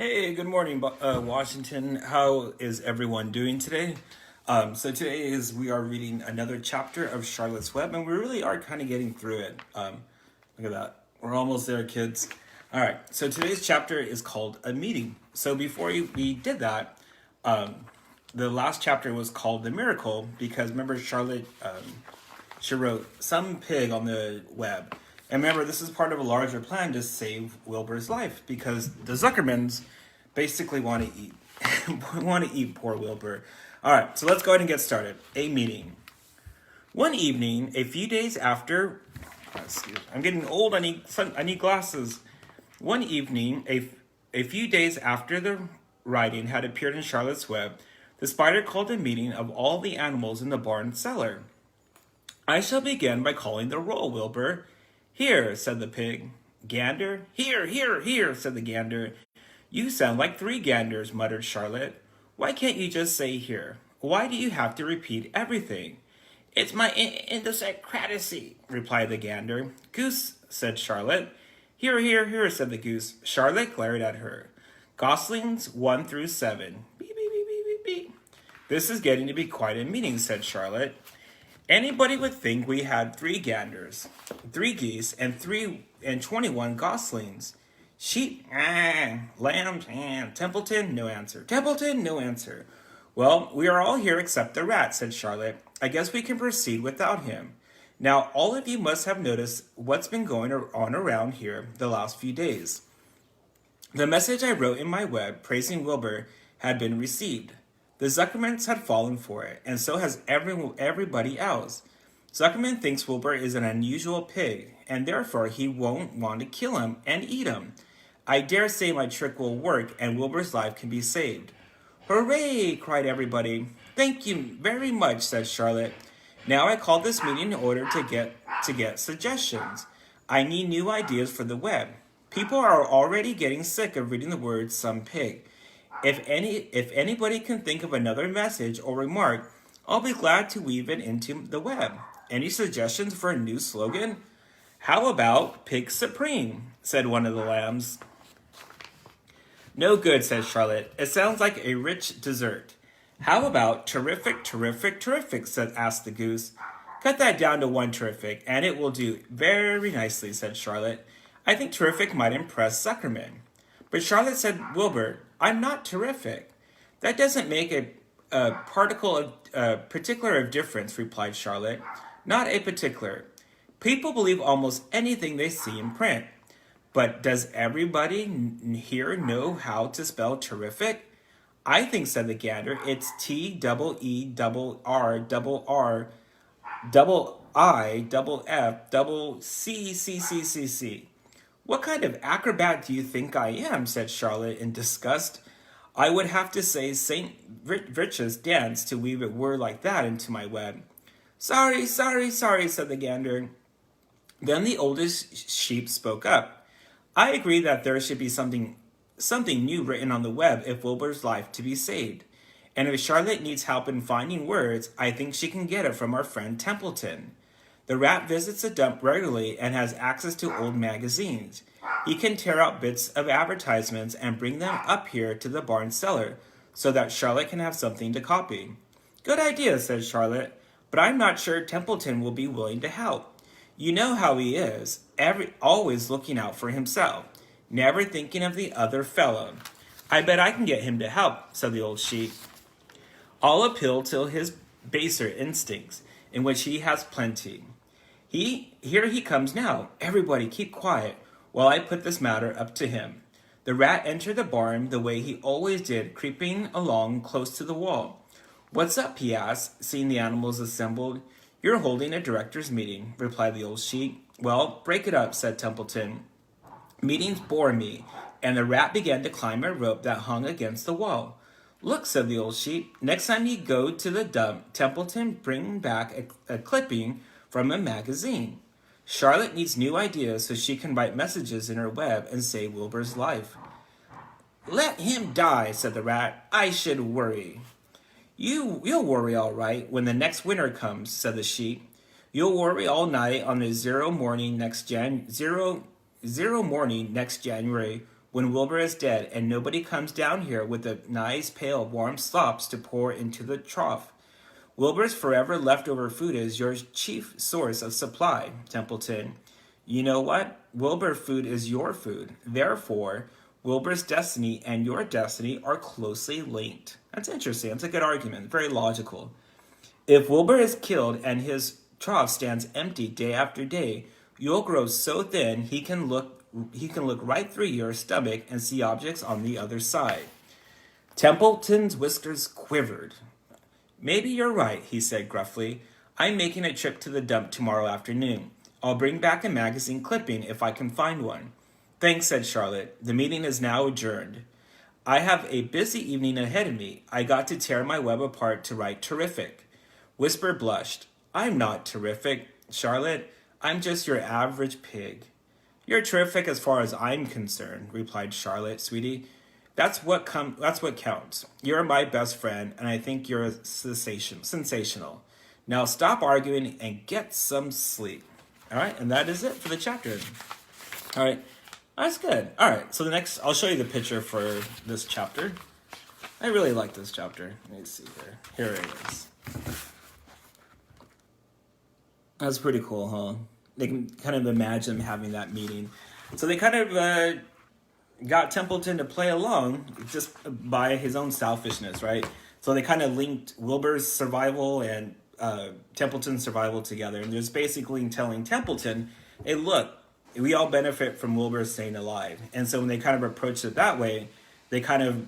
Hey, good morning, Washington. How is everyone doing today? So today we are reading another chapter of Charlotte's Web, and we really are kind of getting through it. Look at that. We're almost there, kids. All right. So today's chapter is called A Meeting. So before we did that, the last chapter was called The Miracle because remember Charlotte, she wrote some pig on the web. And remember, this is part of a larger plan to save Wilbur's life because the Zuckermans basically want to eat poor Wilbur. All right, so let's go ahead and get started. A meeting. One evening, a few days after, I'm getting old. I need glasses. One evening, a few days after the writing had appeared in Charlotte's Web, the spider called a meeting of all the animals in the barn cellar. I shall begin by calling the roll, Wilbur. Here, said the pig. Gander? Here, here, here, said the gander. You sound like three ganders, muttered Charlotte. Why can't you just say here? Why do you have to repeat everything? It's my idiosyncrasy, replied the gander. Goose, said Charlotte. Here, here, here, said the goose. Charlotte glared at her. Goslings 1 through 7. Beep, beep, beep, beep, beep, beep. This is getting to be quite a meeting, said Charlotte. Anybody would think we had 3 ganders, 3 geese, and 21 goslings. Sheep, lambs, Templeton, no answer. Templeton, no answer. Well, we are all here except the rat, said Charlotte. I guess we can proceed without him. Now, all of you must have noticed what's been going on around here the last few days. The message I wrote in my web praising Wilbur had been received. The Zuckermans had fallen for it, and so has everybody else. Zuckerman thinks Wilbur is an unusual pig, and therefore he won't want to kill him and eat him. I dare say my trick will work, and Wilbur's life can be saved. Hooray! Cried everybody. Thank you very much, said Charlotte. Now I called this meeting in order to get suggestions. I need new ideas for the web. People are already getting sick of reading the words some pig. If anybody can think of another message or remark, I'll be glad to weave it into the web. Any suggestions for a new slogan? How about Pig Supreme? Said one of the lambs. No good, said Charlotte. It sounds like a rich dessert. How about terrific, terrific, terrific? Asked the goose. Cut that down to 1 terrific, and it will do very nicely, said Charlotte. I think terrific might impress Zuckerman. But Charlotte said, Wilbur, I'm not terrific. That doesn't make a particular of difference, replied Charlotte. Not a particular. People believe almost anything they see in print. But does everybody here know how to spell terrific? I think, said the gander, it's T-double-E-double-R-double-I-double-F-double-C-C-C-C-C. What kind of acrobat do you think I am? Said Charlotte in disgust. I would have to say St. Richard's dance to weave a word like that into my web. Sorry, sorry, sorry, said the gander. Then the oldest sheep spoke up. I agree that there should be something new written on the web if Wilbur's life to be saved. And if Charlotte needs help in finding words, I think she can get it from our friend Templeton. The rat visits the dump regularly and has access to old magazines. He can tear out bits of advertisements and bring them up here to the barn cellar so that Charlotte can have something to copy. Good idea, said Charlotte, but I'm not sure Templeton will be willing to help. You know how he is, always looking out for himself, never thinking of the other fellow. I bet I can get him to help, said the old sheep. I'll appeal to his baser instincts, in which he has plenty. Here he comes now. Everybody keep quiet while I put this matter up to him. The rat entered the barn the way he always did, creeping along close to the wall. What's up? He asked, seeing the animals assembled. You're holding a director's meeting, replied the old sheep. Well, break it up, said Templeton. Meetings bore me, and the rat began to climb a rope that hung against the wall. Look, said the old sheep, next time you go to the dump, Templeton, bring back a clipping from a magazine. Charlotte needs new ideas so she can write messages in her web and save Wilbur's life. Let him die, said the rat. I should worry. You'll worry all right when the next winter comes, said the sheep. You'll worry all night on the zero morning next January when Wilbur is dead and nobody comes down here with a nice pail of warm slops to pour into the trough. Wilbur's forever leftover food is your chief source of supply, Templeton. You know what? Wilbur food is your food. Therefore, Wilbur's destiny and your destiny are closely linked. That's interesting. That's a good argument. Very logical. If Wilbur is killed and his trough stands empty day after day, you'll grow so thin he can look right through your stomach and see objects on the other side. Templeton's whiskers quivered. Maybe you're right, he said gruffly. I'm making a trip to the dump tomorrow afternoon. I'll bring back a magazine clipping if I can find one. Thanks, said Charlotte. The meeting is now adjourned. I have a busy evening ahead of me. I got to tear my web apart to write terrific. Whisper blushed. I'm not terrific, Charlotte. I'm just your average pig. You're terrific as far as I'm concerned, replied Charlotte, sweetie. That's what counts. You're my best friend, and I think you're sensational. Now stop arguing and get some sleep. All right, and that is it for the chapter. All right, that's good. All right, so I'll show you the picture for this chapter. I really like this chapter. Let me see here. Here it is. That's pretty cool, huh? They can kind of imagine having that meeting. So they kind of got Templeton to play along just by his own selfishness, right? So they kind of linked Wilbur's survival and Templeton's survival together. And there's basically telling Templeton, hey, look, we all benefit from Wilbur staying alive. And so when they kind of approached it that way, they kind of,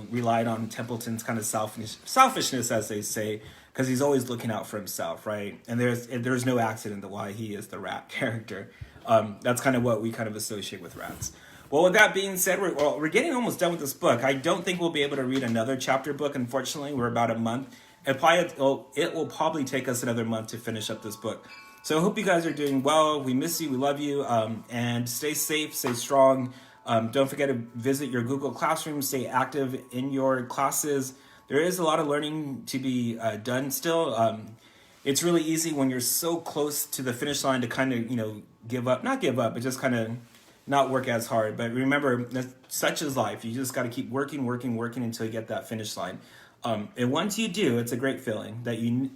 relied on Templeton's kind of selfishness, as they say, because he's always looking out for himself, right? And there's no accident to why he is the rat character. That's kind of what we kind of associate with rats. Well, with that being said, we're getting almost done with this book. I don't think we'll be able to read another chapter book, unfortunately. We're about a month. It will probably take us another month to finish up this book. So I hope you guys are doing well. We miss you. We love you. And stay safe. Stay strong. Don't forget to visit your Google Classroom. Stay active in your classes. There is a lot of learning to be done still. It's really easy when you're so close to the finish line to kind of, give up. Not give up, but just kind of not work as hard. But remember, such is life. You just got to keep working until you get that finish line. And once you do, it's a great feeling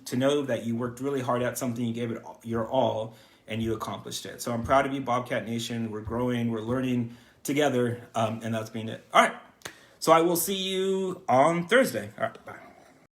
to know that you worked really hard at something, you gave it your all, and you accomplished it. So I'm proud of you, Bobcat Nation. We're growing, we're learning together, and that's been it. All right. So I will see you on Thursday. All right, bye.